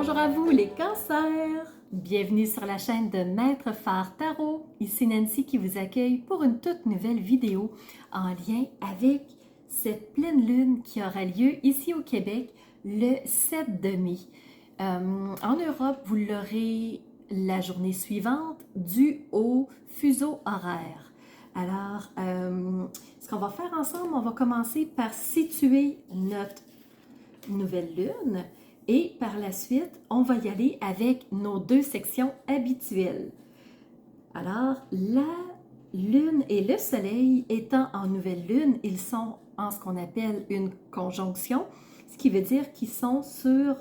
Bonjour à vous les cancers! Bienvenue sur la chaîne de Maître Phare Tarot. Ici Nancy qui vous accueille pour une toute nouvelle vidéo en lien avec cette pleine lune qui aura lieu ici au Québec le 7 de mai. En Europe, vous l'aurez la journée suivante due au fuseau horaire. Alors, ce qu'on va faire ensemble, on va commencer par situer notre nouvelle lune. Et par la suite, on va y aller avec nos deux sections habituelles. Alors, la lune et le soleil étant en nouvelle lune, ils sont en ce qu'on appelle une conjonction, ce qui veut dire qu'ils sont sur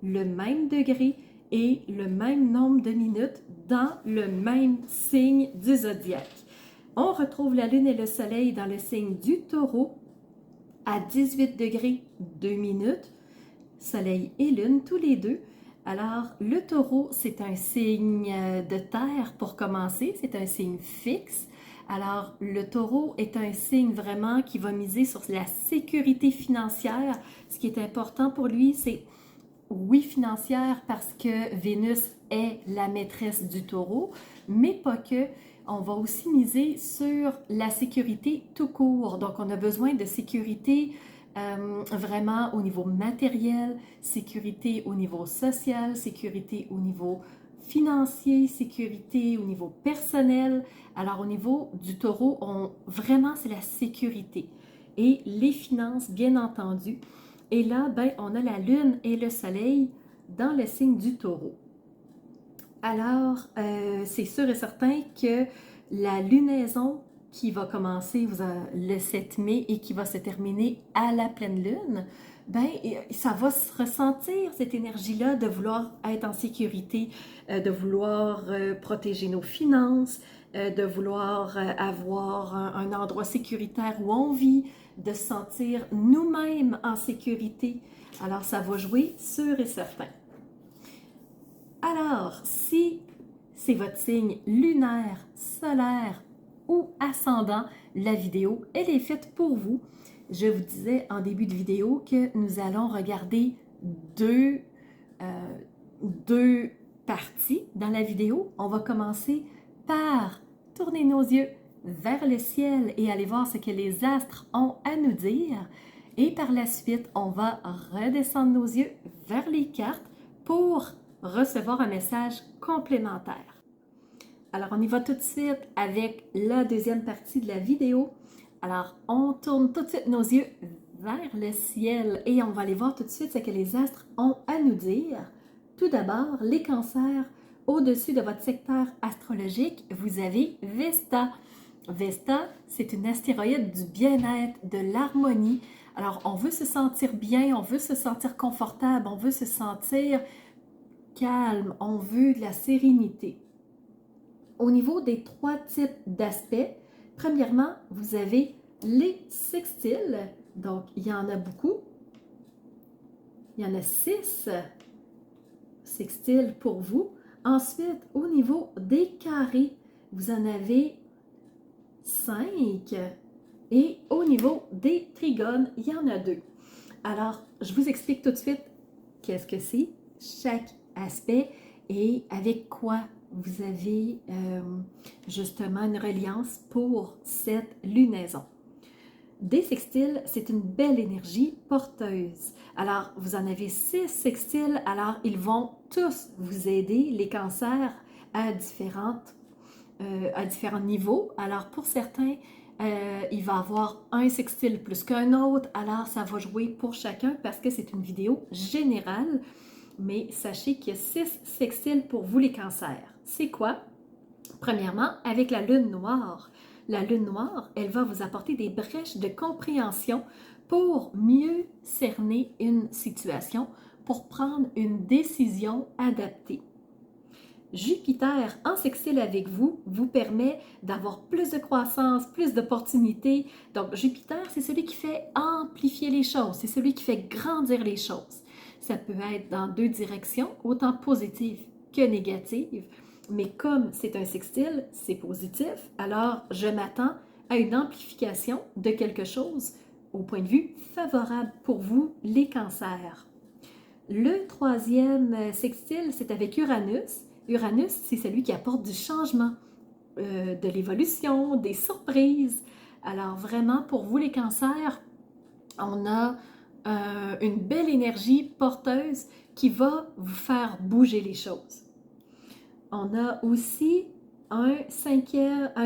le même degré et le même nombre de minutes dans le même signe du zodiaque. On retrouve la lune et le soleil dans le signe du taureau à 18 degrés 2 minutes. Soleil et lune, tous les deux. Alors, le taureau, c'est un signe de terre pour commencer, c'est un signe fixe. Alors, le taureau est un signe vraiment qui va miser sur la sécurité financière. Ce qui est important pour lui, c'est, oui, financière parce que Vénus est la maîtresse du taureau, mais pas que. On va aussi miser sur la sécurité tout court. Donc, on a besoin de sécurité vraiment au niveau matériel, sécurité au niveau social, sécurité au niveau financier, sécurité au niveau personnel. Alors au niveau du taureau, vraiment c'est la sécurité et les finances bien entendu. Et là, ben, on a la lune et le soleil dans le signe du taureau. Alors, c'est sûr et certain que la lunaison qui va commencer le 7 mai et qui va se terminer à la pleine lune, ben, ça va se ressentir, cette énergie-là, de vouloir être en sécurité, de vouloir protéger nos finances, de vouloir avoir un endroit sécuritaire où on vit, de se sentir nous-mêmes en sécurité. Alors, ça va jouer sûr et certain. Alors, si c'est votre signe lunaire, solaire ou ascendant, la vidéo, elle est faite pour vous. Je vous disais en début de vidéo que nous allons regarder deux parties dans la vidéo. On va commencer par tourner nos yeux vers le ciel et aller voir ce que les astres ont à nous dire. Et par la suite, on va redescendre nos yeux vers les cartes pour recevoir un message complémentaire. Alors, on y va tout de suite avec la deuxième partie de la vidéo. Alors, on tourne tout de suite nos yeux vers le ciel et on va aller voir tout de suite ce que les astres ont à nous dire. Tout d'abord, les cancers, au-dessus de votre secteur astrologique, vous avez Vesta. Vesta, c'est une astéroïde du bien-être, de l'harmonie. Alors, on veut se sentir bien, on veut se sentir confortable, on veut se sentir calme, on veut de la sérénité. Au niveau des trois types d'aspects, premièrement, vous avez les sextiles. Donc, il y en a beaucoup. Il y en a 6 sextiles pour vous. Ensuite, au niveau des carrés, vous en avez 5. Et au niveau des trigones, il y en a 2. Alors, je vous explique tout de suite qu'est-ce que c'est chaque aspect et avec quoi vous avez justement une reliance pour cette lunaison. Des sextiles, c'est une belle énergie porteuse. Alors, vous en avez 6 sextiles, alors ils vont tous vous aider, les cancers, à différents niveaux. Alors, pour certains, il va y avoir un sextile plus qu'un autre, alors ça va jouer pour chacun parce que c'est une vidéo générale. Mais sachez qu'il y a 6 sextiles pour vous les cancers. C'est quoi? Premièrement, avec la lune noire. La lune noire, elle va vous apporter des brèches de compréhension pour mieux cerner une situation, pour prendre une décision adaptée. Jupiter en sextile avec vous vous permet d'avoir plus de croissance, plus d'opportunités. Donc Jupiter, c'est celui qui fait amplifier les choses, c'est celui qui fait grandir les choses. Ça peut être dans 2 directions, autant positives que négatives. Mais comme c'est un sextile, c'est positif, alors je m'attends à une amplification de quelque chose au point de vue favorable pour vous, les cancers. Le troisième sextile, c'est avec Uranus. Uranus, c'est celui qui apporte du changement, de l'évolution, des surprises. Alors vraiment, pour vous les cancers, on a une belle énergie porteuse qui va vous faire bouger les choses. On a aussi un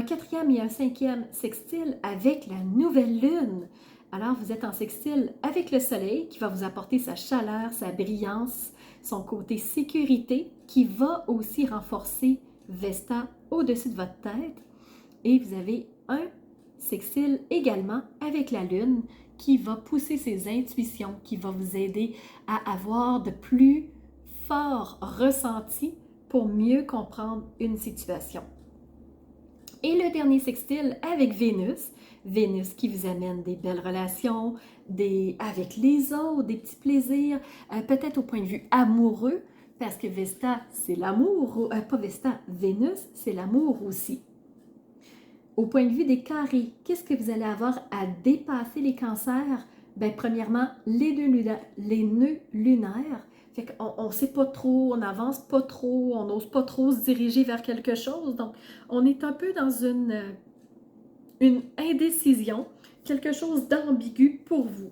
quatrième et un cinquième sextile avec la nouvelle lune. Alors, vous êtes en sextile avec le soleil qui va vous apporter sa chaleur, sa brillance, son côté sécurité qui va aussi renforcer Vesta au-dessus de votre tête. Et vous avez un sextile également avec la lune qui va pousser ses intuitions, qui va vous aider à avoir de plus forts ressentis pour mieux comprendre une situation. Et le dernier sextile avec Vénus, Vénus qui vous amène des belles relations, avec les autres, des petits plaisirs, peut-être au point de vue amoureux, parce que Vesta, c'est l'amour, pas Vesta, Vénus, c'est l'amour aussi. Au point de vue des carrés, qu'est-ce que vous allez avoir à dépasser les cancers? Bien, premièrement, les nœuds lunaires. Fait qu'on ne sait pas trop, on n'avance pas trop, on n'ose pas trop se diriger vers quelque chose. Donc, on est un peu dans une indécision, quelque chose d'ambigu pour vous.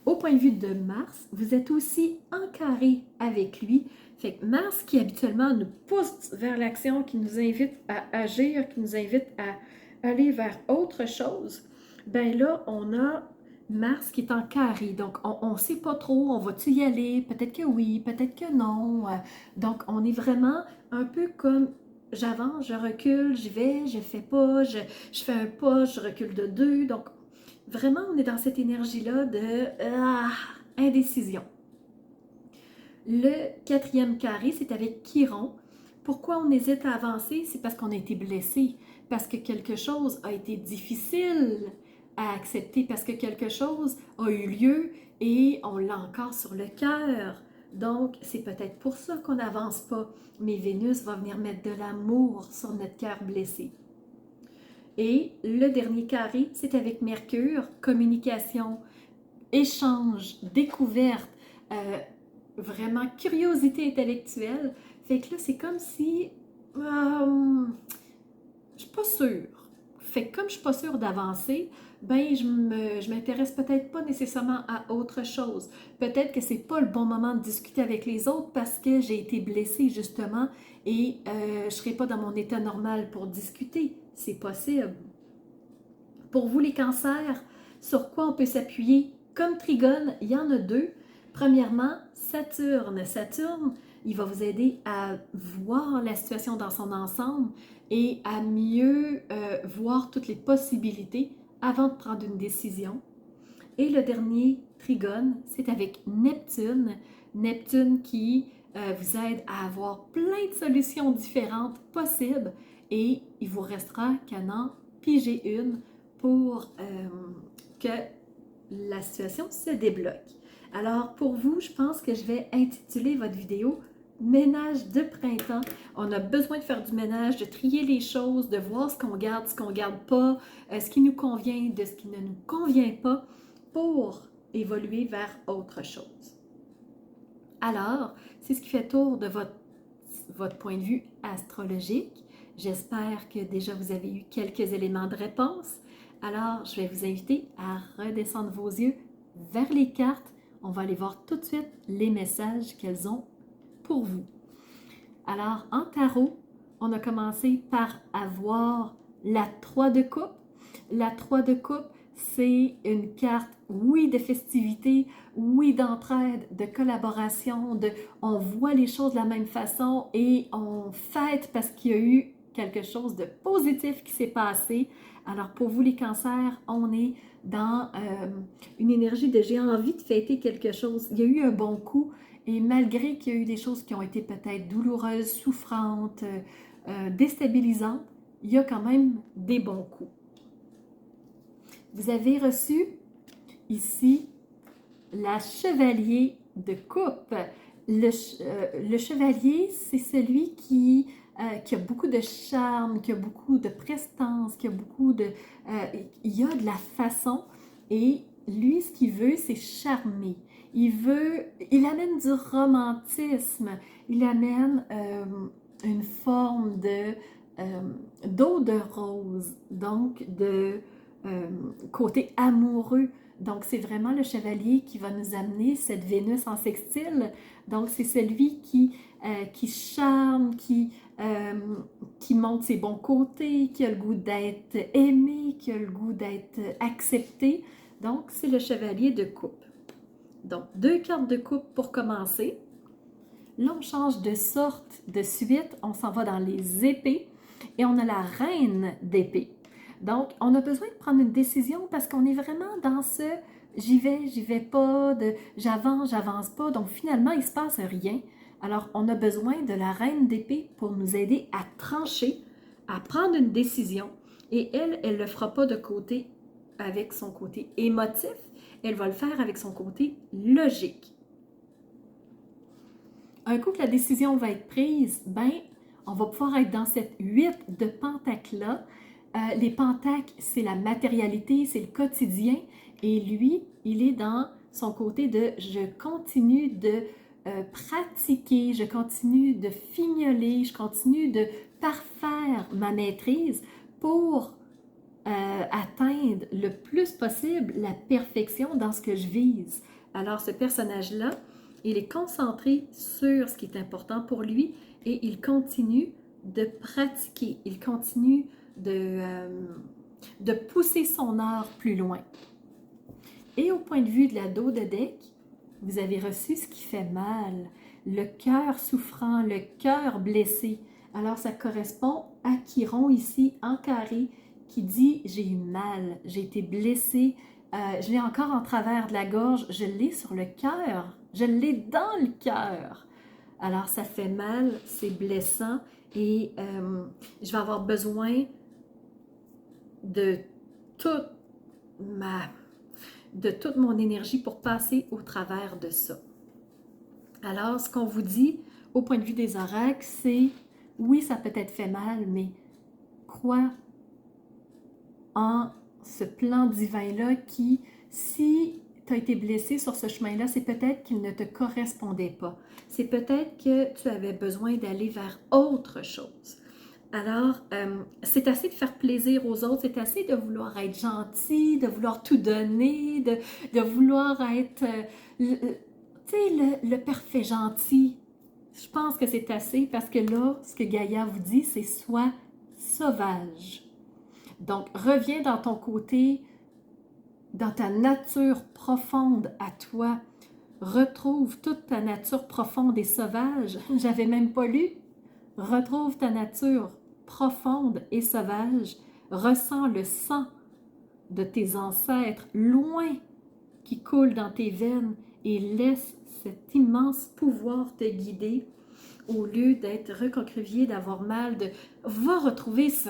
Au point de vue de Mars, vous êtes aussi en carré avec lui. Fait que Mars, qui habituellement nous pousse vers l'action, qui nous invite à agir, qui nous invite à aller vers autre chose, ben là, on a Mars qui est en carré. Donc, on ne sait pas trop, on va-tu y aller? Peut-être que oui, peut-être que non. Donc, on est vraiment un peu comme j'avance, je recule, j'y vais, je fais pas, je fais un pas, je recule de 2. Donc, vraiment, on est dans cette énergie-là de indécision. Le quatrième carré, c'est avec Chiron. Pourquoi on hésite à avancer? C'est parce qu'on a été blessé, parce que quelque chose a été difficile à accepter, parce que quelque chose a eu lieu et on l'a encore sur le cœur. Donc, c'est peut-être pour ça qu'on n'avance pas. Mais Vénus va venir mettre de l'amour sur notre cœur blessé. Et le dernier carré, c'est avec Mercure, communication, échange, découverte, vraiment curiosité intellectuelle. Fait que là, c'est comme si je suis pas sûre. Fait que comme je suis pas sûre d'avancer, ben je m'intéresse peut-être pas nécessairement à autre chose. Peut-être que c'est pas le bon moment de discuter avec les autres parce que j'ai été blessée justement et je serai pas dans mon état normal pour discuter. C'est possible. Pour vous les cancers, sur quoi on peut s'appuyer? Comme trigone, il y en a deux. Premièrement, Saturne. Saturne, il va vous aider à voir la situation dans son ensemble et à mieux voir toutes les possibilités avant de prendre une décision. Et le dernier trigone, c'est avec Neptune. Neptune qui vous aide à avoir plein de solutions différentes possibles et il vous restera qu'à en piger une pour que la situation se débloque. Alors pour vous, je pense que je vais intituler votre vidéo Ménage de printemps. On a besoin de faire du ménage, de trier les choses, de voir ce qu'on garde pas, ce qui nous convient de ce qui ne nous convient pas pour évoluer vers autre chose. Alors, c'est ce qui fait tour de votre point de vue astrologique. J'espère que déjà vous avez eu quelques éléments de réponse. Alors, je vais vous inviter à redescendre vos yeux vers les cartes. On va aller voir tout de suite les messages qu'elles ont pour vous. Alors, en tarot, on a commencé par avoir la 3 de coupe. La 3 de coupe, c'est une carte, oui, de festivité, oui, d'entraide, de collaboration, on voit les choses de la même façon et on fête parce qu'il y a eu quelque chose de positif qui s'est passé. Alors, pour vous, les cancers, on est dans une énergie de j'ai envie de fêter quelque chose. Il y a eu un bon coup et malgré qu'il y a eu des choses qui ont été peut-être douloureuses, souffrantes, déstabilisantes, il y a quand même des bons coups. Vous avez reçu ici la chevalier de coupe. Le chevalier, c'est celui qui a beaucoup de charme, qui a beaucoup de prestance, qui a beaucoup de... il y a de la façon et lui, ce qu'il veut, c'est charmer. il amène du romantisme, il amène une forme d'eau de rose, donc de côté amoureux. Donc, c'est vraiment le chevalier qui va nous amener cette Vénus en sextile. Donc, c'est celui qui charme, qui montre ses bons côtés, qui a le goût d'être aimé, qui a le goût d'être accepté. Donc, c'est le chevalier de coupe. Donc, 2 cartes de coupe pour commencer. Là, on change de sorte de suite. On s'en va dans les épées et on a la reine d'épée. Donc, on a besoin de prendre une décision parce qu'on est vraiment dans ce j'y vais pas, j'avance pas. Donc, finalement, il ne se passe rien. Alors, on a besoin de la reine d'épée pour nous aider à trancher, à prendre une décision. Et elle ne le fera pas de côté avec son côté émotif, elle va le faire avec son côté logique. Un coup que la décision va être prise, ben, on va pouvoir être dans cette 8 de pentacles-là. Les pentacles, c'est la matérialité, c'est le quotidien. Et lui, il est dans son côté de je continue de pratiquer, je continue de fignoler, je continue de parfaire ma maîtrise pour atteindre le plus possible la perfection dans ce que je vise. Alors, ce personnage-là, il est concentré sur ce qui est important pour lui et il continue de pratiquer, il continue de pousser son art plus loin. Et au point de vue de la dos de deck, vous avez reçu ce qui fait mal, le cœur souffrant, le cœur blessé. Alors, ça correspond à Chiron ici en carré qui dit « j'ai eu mal, j'ai été blessé, je l'ai encore en travers de la gorge, je l'ai sur le cœur, je l'ai dans le cœur. » Alors, ça fait mal, c'est blessant et je vais avoir besoin de toute mon énergie pour passer au travers de ça. Alors, ce qu'on vous dit au point de vue des oracles, c'est oui, ça peut être fait mal, mais crois en ce plan divin-là qui, si tu as été blessé sur ce chemin-là, c'est peut-être qu'il ne te correspondait pas. C'est peut-être que tu avais besoin d'aller vers autre chose. Alors, c'est assez de faire plaisir aux autres, c'est assez de vouloir être gentil, de vouloir tout donner, de vouloir être, tu sais, le parfait gentil. Je pense que c'est assez parce que là, ce que Gaïa vous dit, c'est sois sauvage. Donc, reviens dans ton côté, dans ta nature profonde à toi. Retrouve toute ta nature profonde et sauvage. J'avais même pas lu. Retrouve ta nature profonde et sauvage. Ressens le sang de tes ancêtres loin qui coule dans tes veines et laisse cet immense pouvoir te guider au lieu d'être recroquevillé, d'avoir mal, va retrouver ce...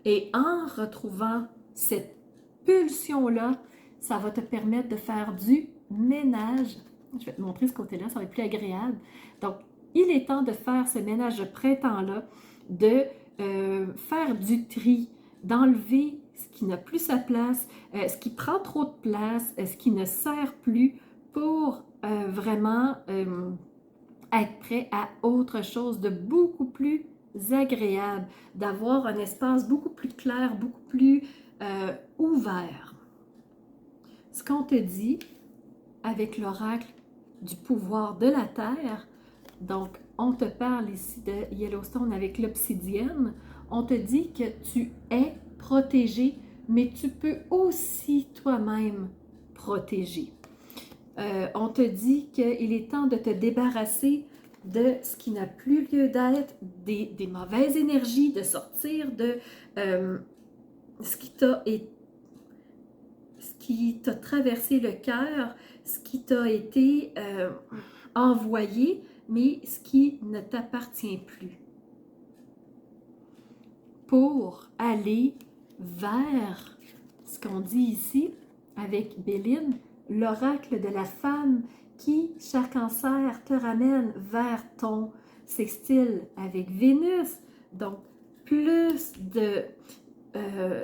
Et en retrouvant cette pulsion-là, ça va te permettre de faire du ménage. Je vais te montrer ce côté-là, ça va être plus agréable. Donc, il est temps de faire ce ménage de printemps-là, de faire du tri, d'enlever ce qui n'a plus sa place, ce qui prend trop de place, ce qui ne sert plus pour vraiment être prêt à autre chose de beaucoup plus agréable, d'avoir un espace beaucoup plus clair, beaucoup plus ouvert. Ce qu'on te dit avec l'oracle du pouvoir de la Terre, donc on te parle ici de Yellowstone avec l'obsidienne, on te dit que tu es protégé, mais tu peux aussi toi-même protéger. On te dit qu'il est temps de te débarrasser de ce qui n'a plus lieu d'être, des mauvaises énergies, de sortir de ce qui t'a traversé le cœur, ce qui t'a été envoyé, mais ce qui ne t'appartient plus. Pour aller vers ce qu'on dit ici avec Béline, l'oracle de la femme qui, cher Cancer, te ramène vers ton sextile avec Vénus. Donc, plus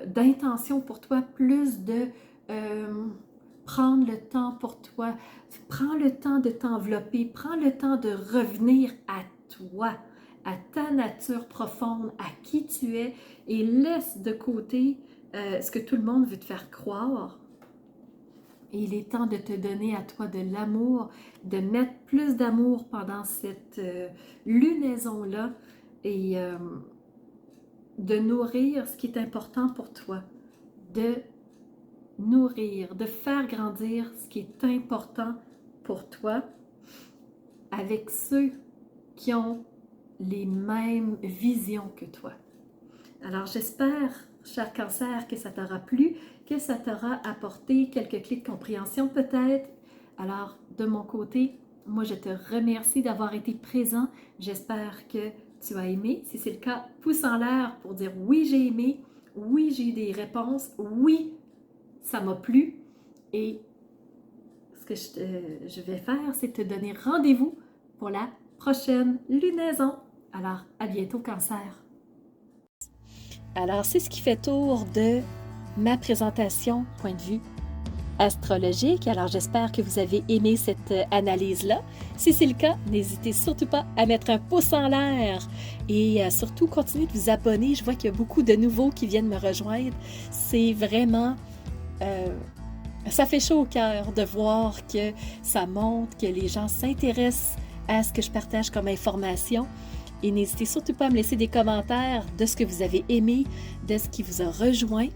d'intention pour toi, plus de prendre le temps pour toi, prends le temps de t'envelopper, prends le temps de revenir à toi, à ta nature profonde, à qui tu es, et laisse de côté ce que tout le monde veut te faire croire. Et il est temps de te donner à toi de l'amour, de mettre plus d'amour pendant cette lunaison-là et de nourrir ce qui est important pour toi, de nourrir, de faire grandir ce qui est important pour toi avec ceux qui ont les mêmes visions que toi. Alors j'espère, cher Cancer, que ça t'aura plu, que ça t'aura apporté quelques clés de compréhension peut-être. Alors de mon côté, moi je te remercie d'avoir été présent. J'espère que tu as aimé. Si c'est le cas, pouce en l'air pour dire oui, j'ai aimé, oui, j'ai eu des réponses, oui, ça m'a plu. Et ce que je vais faire, c'est te donner rendez-vous pour la prochaine lunaison. Alors, à bientôt, Cancer. Alors, c'est ce qui fait tour de ma présentation point de vue astrologique. Alors, j'espère que vous avez aimé cette analyse-là. Si c'est le cas, n'hésitez surtout pas à mettre un pouce en l'air et surtout continuez de vous abonner. Je vois qu'il y a beaucoup de nouveaux qui viennent me rejoindre. C'est vraiment... ça fait chaud au cœur de voir que ça montre, que les gens s'intéressent à ce que je partage comme information. Et n'hésitez surtout pas à me laisser des commentaires de ce que vous avez aimé, de ce qui vous a rejoint.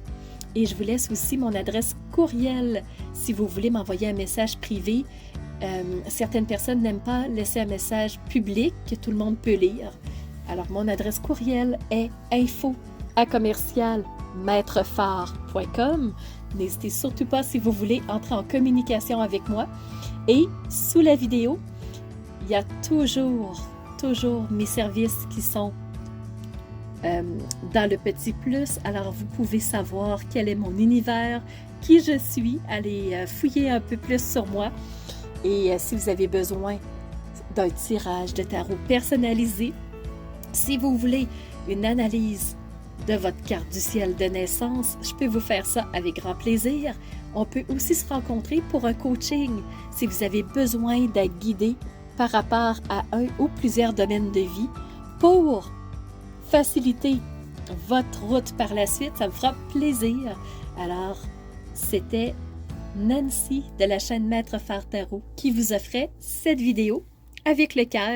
Et je vous laisse aussi mon adresse courriel si vous voulez m'envoyer un message privé. Certaines personnes n'aiment pas laisser un message public que tout le monde peut lire. Alors, mon adresse courriel est info@maîtrephare.com. N'hésitez surtout pas si vous voulez entrer en communication avec moi. Et sous la vidéo, il y a toujours mes services qui sont dans le petit plus. Alors, vous pouvez savoir quel est mon univers, qui je suis, allez fouiller un peu plus sur moi. Et si vous avez besoin d'un tirage de tarot personnalisé, si vous voulez une analyse de votre carte du ciel de naissance, je peux vous faire ça avec grand plaisir. On peut aussi se rencontrer pour un coaching si vous avez besoin d'être guidé par rapport à un ou plusieurs domaines de vie pour faciliter votre route par la suite. Ça me fera plaisir. Alors, c'était Nancy de la chaîne Maître Phare Tarot qui vous offrait cette vidéo avec le cœur.